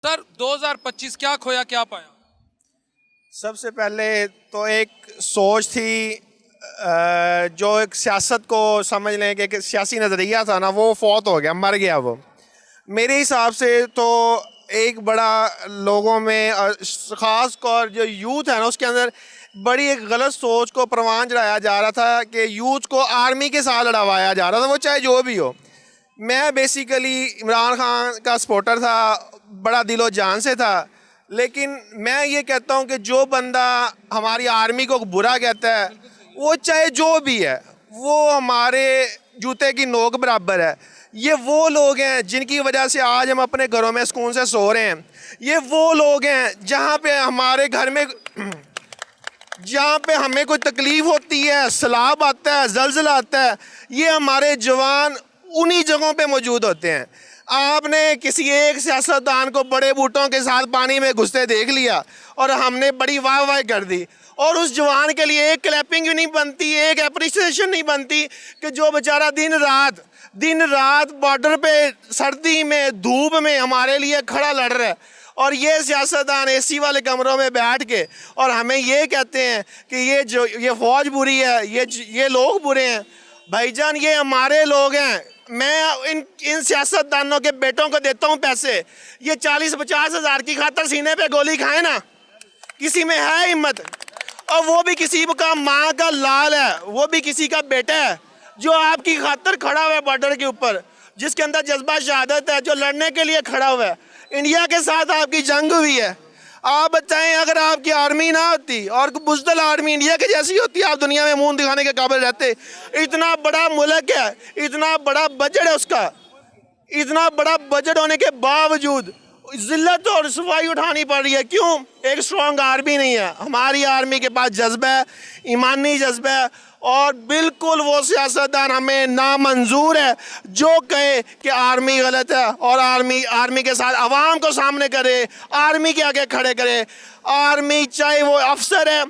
Sir 2025 क्या खोया क्या पाया? सबसे पहले तो एक सोच थी, जो एक सियासत को समझ लें कि एक सियासी नज़रिया था ना, वो फौत हो गया, मर गया वो। मेरे हिसाब से तो एक बड़ा लोगों में ख़ास तौर जो यूथ है ना, उसके अंदर बड़ी एक गलत सोच को परवान चढ़ाया जा रहा था कि यूथ को आर्मी के साथ लड़वाया जा रहा था, वो चाहे जो भी हो। मैं बेसिकली इमरान खान का सपोर्टर था, बड़ा दिलो जान से था। लेकिन मैं ये कहता हूँ कि जो बंदा हमारी आर्मी को बुरा कहता है, वो चाहे जो भी है, वो हमारे जूते की नोक बराबर है। ये वो लोग हैं जिनकी वजह से आज हम अपने घरों में सुकून से सो रहे हैं। ये वो लोग हैं जहाँ पे हमारे घर में जहाँ पे हमें कोई तकलीफ़ होती है, सैलाब आता है, ज़लज़ला आता है, ये हमारे जवान उन्हीं जगहों पे मौजूद होते हैं। आपने किसी एक सियासतदान को बड़े बूटों के साथ पानी में घुसते देख लिया और हमने बड़ी वाह वाह कर दी, और उस जवान के लिए एक क्लैपिंग नहीं बनती, एक अप्रिसिएशन नहीं बनती कि जो बेचारा दिन रात बॉर्डर पे सर्दी में धूप में हमारे लिए खड़ा लड़ रहा है। और ये सियासतदान एसी वाले कमरों में बैठ के और हमें ये कहते हैं कि ये फ़ौज बुरी है, ये लोग बुरे हैं। भाईजान, ये हमारे लोग हैं। मैं इन सियासतदानों के बेटों को देता हूँ पैसे, ये 40-50 हज़ार की खातर सीने पे गोली खाए ना, किसी में है हिम्मत? और वो भी किसी का माँ का लाल है, वो भी किसी का बेटा है जो आपकी खातर खड़ा हुआ है बॉर्डर के ऊपर, जिसके अंदर जज्बा शहादत है, जो लड़ने के लिए खड़ा हुआ है। इंडिया के साथ आपकी जंग हुई है। आप बताएं, अगर आपकी आर्मी ना होती और बुज़दिल आर्मी इंडिया के जैसी होती, आप दुनिया में मुंह दिखाने के काबिल रहते? इतना बड़ा मुल्क है, इतना बड़ा बजट है उसका, इतना बड़ा बजट होने के बावजूद जिल्लत और रुसवाई उठानी पड़ रही है। क्यों? एक स्ट्रॉन्ग आर्मी नहीं है। हमारी आर्मी के पास जज्बा है, ईमानी जज्बा है, और बिल्कुल वो सियासतदान हमें नामंजूर है जो कहे कि आर्मी गलत है और आर्मी के साथ आवाम को सामने करे, आर्मी के आगे खड़े करे। आर्मी चाहे वो अफसर है,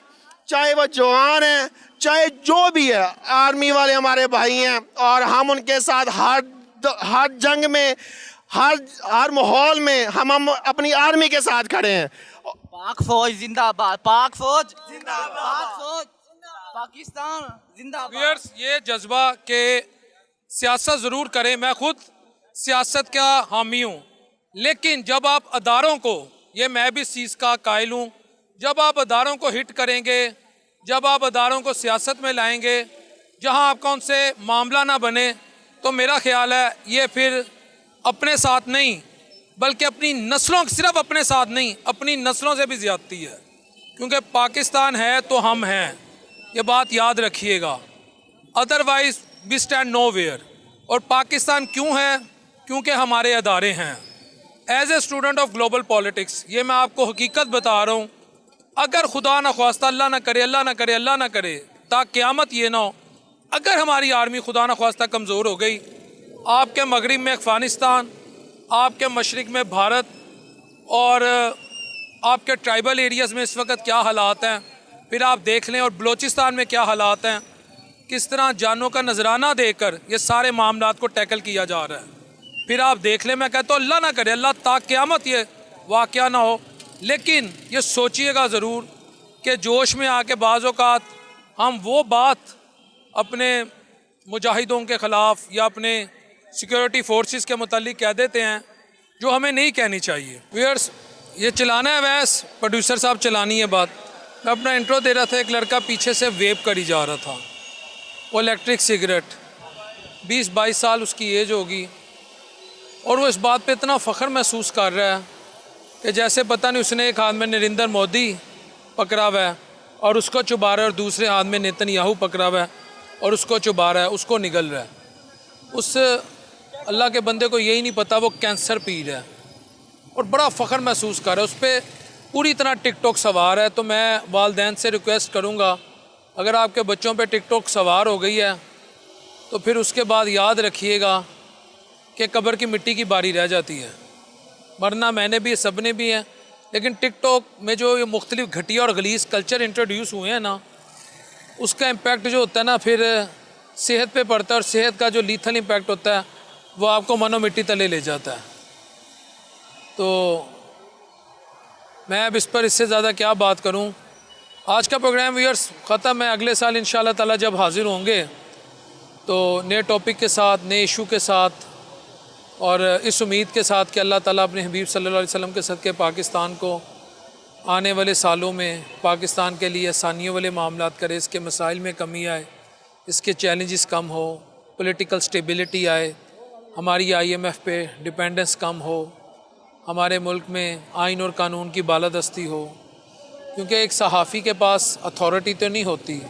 चाहे वो जवान है, चाहे जो भी है, आर्मी वाले हमारे भाई हैं और हम उनके साथ हर जंग में, हर माहौल में हम अपनी आर्मी के साथ खड़े हैं। पाक फौज जिंदाबाद, पाक फौज जिंदाबाद, पाक फौज पाकिस्तान जिंदाबाद। व्यूअर्स, ये जज्बा के सियासत ज़रूर करें, मैं खुद सियासत का हामी हूँ, लेकिन जब आप अदारों को, ये मैं भी इस चीज़ का कायल हूँ, जब आप अदारों को हिट करेंगे, जब आप अदारों को सियासत में लाएंगे जहाँ आपका उनसे मामला ना बने, तो मेरा ख्याल है ये फिर अपने साथ नहीं बल्कि अपनी नस्लों, सिर्फ अपने साथ नहीं, अपनी नस्लों से भी ज़्यादती है। क्योंकि पाकिस्तान है तो हम हैं, ये बात याद रखिएगा। Otherwise we stand nowhere. और पाकिस्तान क्यों है? क्योंकि हमारे अदारे हैं। As a student of global politics ये मैं आपको हकीकत बता रहा हूँ। अगर खुदा न ख्वास्ता, अल्लाह ना करे, अल्लाह ना करे, अल्लाह ना करे, ता क़यामत ये ना हो, अगर हमारी आर्मी खुदा न ख्वास्ता कमज़ोर हो गई, आपके मगरिब में अफ़गानिस्तान, आपके मशरिक़ में भारत, और आपके ट्राइबल एरियाज़ में इस वक्त क्या हालात हैं, फिर आप देख लें, और बलूचिस्तान में क्या हालात हैं, किस तरह जानों का नजराना देकर ये सारे मामलात को टैकल किया जा रहा है। फिर आप देख लें, मैं कहता हूँ अल्लाह ना करे, अल्लाह ता क़यामत ये वाक़या ना हो, लेकिन ये सोचिएगा ज़रूर कि जोश में आके बाज़ औक़ात हम वो बात अपने मुजाहिदों के ख़िलाफ़ या अपने सिक्योरिटी फोर्सेस के मुतालिक कह देते हैं जो हमें नहीं कहनी चाहिए। व्यूअर्स, ये चलाना है वैस, प्रोड्यूसर साहब चलानी है बात। मैं अपना इंट्रो दे रहा था, एक लड़का पीछे से वेप करी जा रहा था, वो इलेक्ट्रिक सिगरेट, 20-22 साल उसकी एज होगी, और वो इस बात पे इतना फ़ख्र महसूस कर रहा है कि जैसे पता नहीं उसने एक हाथ में नरेंद्र मोदी पकड़ा हुआ है और उसको चुबा रहा है, और दूसरे हाथ में नेतन्याहू पकड़ा हुआ है और उसको चुबा रहा है, उसको निगल रहा है। उस अल्लाह के बंदे को यही नहीं पता वो कैंसर पी रहा है और बड़ा फ़ख्र महसूस कर रहा है। उस पर पूरी तरह टिकटॉक सवार है। तो मैं वालदैन से रिक्वेस्ट करूँगा, अगर आपके बच्चों पे टिकटॉक सवार हो गई है तो फिर उसके बाद याद रखिएगा कि कब्र की मिट्टी की बारी रह जाती है। वरना मैंने भी, सब ने भी है, लेकिन टिकटॉक में जो ये मुख्तलिफ घटिया और गलीज़ कल्चर इंट्रोड्यूस हुए हैं ना, उसका इम्पैक्ट जो होता है ना फिर सेहत पे पड़ता है, और सेहत का जो लीथल इम्पैक्ट होता है वो आपको मनो मिट्टी तले ले जाता है। तो मैं अब इस पर इससे ज़्यादा क्या बात करूं। आज का प्रोग्राम व्यूअर्स ख़त्म है। अगले साल इंशाल्लाह ताला जब हाज़िर होंगे तो नए टॉपिक के साथ, नए इशू के साथ, और इस उम्मीद के साथ कि अल्लाह ताला अपने हबीब सल्लल्लाहु अलैहि वसल्लम के सदक़े पाकिस्तान को आने वाले सालों में पाकिस्तान के लिए आसानियों वाले मामलात करे, इसके मसाइल में कमी आए, इसके चैलेंजेस कम हो, पॉलिटिकल स्टेबिलिटी आए, हमारी IMF पे डिपेंडेंस कम हो, हमारे मुल्क में आइन और कानून की बालादस्ती हो। क्योंकि एक सहाफ़ी के पास अथॉरिटी तो नहीं होती,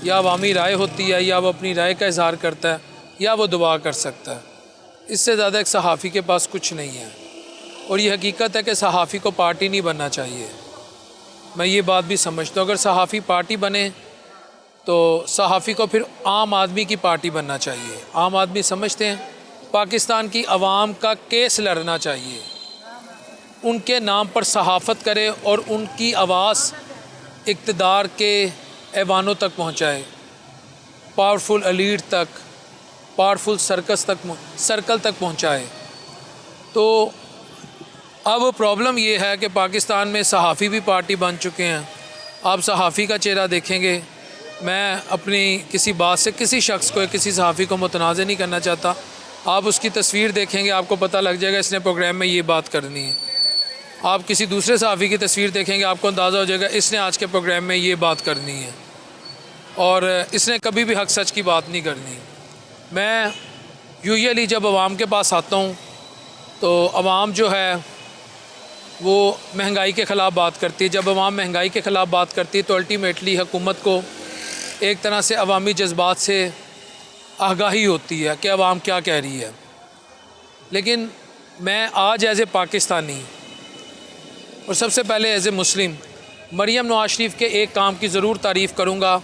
या अवामी राय होती है, या वो अपनी राय का इज़हार करता है, या वो दुआ कर सकता है। इससे ज़्यादा एक सहाफ़ी के पास कुछ नहीं है। और ये हकीकत है कि सहाफ़ी को पार्टी नहीं बनना चाहिए। मैं ये बात भी समझता हूँ, अगर सहाफ़ी पार्टी बने तो सहाफ़ी को फिर आम आदमी की पार्टी बनना चाहिए। आम आदमी समझते हैं पाकिस्तान की आवाम का केस लड़ना चाहिए, उनके नाम पर सहाफ़त करे और उनकी आवाज़ इक़्तिदार के ऐवानों तक पहुँचाए, पावरफुल एलीट तक, पावरफुल सर्कल तक पहुँचाए। तो अब प्रॉब्लम ये है कि पाकिस्तान में सहाफ़ी भी पार्टी बन चुके हैं। आप सहाफ़ी का चेहरा देखेंगे, मैं अपनी किसी बात से किसी शख्स को, किसी सहाफ़ी को मुतनाज़ नहीं करना चाहता। आप उसकी तस्वीर देखेंगे, आपको पता लग जाएगा इसने प्रोग्राम में ये बात करनी है। आप किसी दूसरे सहाफ़ी की तस्वीर देखेंगे, आपको अंदाज़ा हो जाएगा इसने आज के प्रोग्राम में ये बात करनी है, और इसने कभी भी हक सच की बात नहीं करनी। मैं यूजुअली जब आवाम के पास आता हूँ तो आवाम जो है वो महंगाई के ख़िलाफ़ बात करती है। जब आवाम महंगाई के ख़िलाफ़ बात करती है तो अल्टीमेटली हुकूमत को एक तरह से अवामी जज्बात से आगाही होती है कि अवाम क्या कह रही है। लेकिन मैं आज एज़ ए पाकिस्तानी और सबसे पहले एज़ ए मुस्लिम मरियम नवाज़ शरीफ के एक काम की ज़रूर तारीफ़ करूँगा,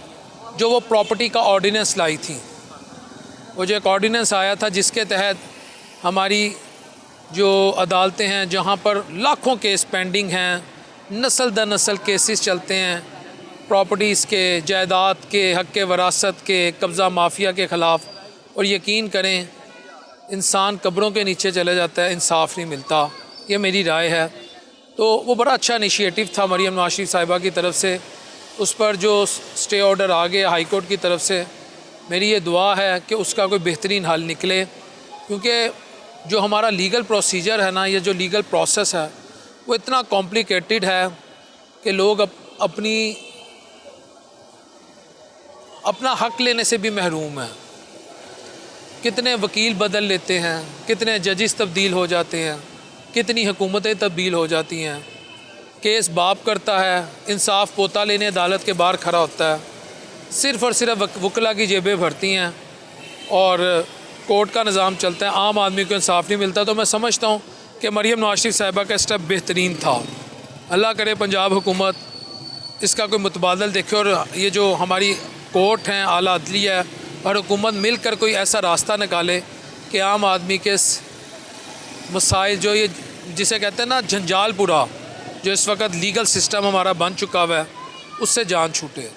जो वो प्रॉपर्टी का ऑर्डिनेंस लाई थी। वो जो एक ऑर्डिनेंस आया था जिसके तहत हमारी जो अदालतें हैं, जहाँ पर लाखों केस पेंडिंग हैं, नस्ल दर नस्ल केसेस चलते हैं, प्रॉपर्टीज़ के, जायदाद के, हक़ वरासत के, कब्ज़ा माफिया के ख़िलाफ़, और यकीन करें इंसान कब्रों के नीचे चले जाता है, इंसाफ नहीं मिलता। ये मेरी राय है। तो वो बड़ा अच्छा इनिशिएटिव था मरियम नवाज़ शरीफ साहिबा की तरफ से। उस पर जो स्टे ऑर्डर आ गया हाई कोर्ट की तरफ से, मेरी ये दुआ है कि उसका कोई बेहतरीन हल निकले। क्योंकि जो हमारा लीगल प्रोसीजर है ना, ये जो लीगल प्रोसेस है वो इतना कॉम्प्लिकेटेड है कि लोग अपना हक़ लेने से भी महरूम है। कितने वकील बदल लेते हैं, कितने जजेस तब्दील हो जाते हैं, कितनी हुकूमतें तब्दील हो जाती हैं। केस बाप करता है, इंसाफ पोता लेने अदालत के बाहर खड़ा होता है, सिर्फ़ और सिर्फ वकला की जेबें भरती हैं और कोर्ट का निज़ाम चलता है, आम आदमी को इंसाफ नहीं मिलता। तो मैं समझता हूँ कि मरियम नवाज़ शरीफ साहिबा का स्टेप बेहतरीन था। अल्लाह करे पंजाब हुकूमत इसका कोई मुतबादल देखे और ये जो हमारी कोर्ट हैं, आला अदलिया और हुकूमत मिलकर कोई ऐसा रास्ता निकाले कि आम आदमी के मसाइल, जो ये जिसे कहते हैं ना झंझालपुरा, जो इस वक्त लीगल सिस्टम हमारा बन चुका हुआ है, उससे जान छूटे।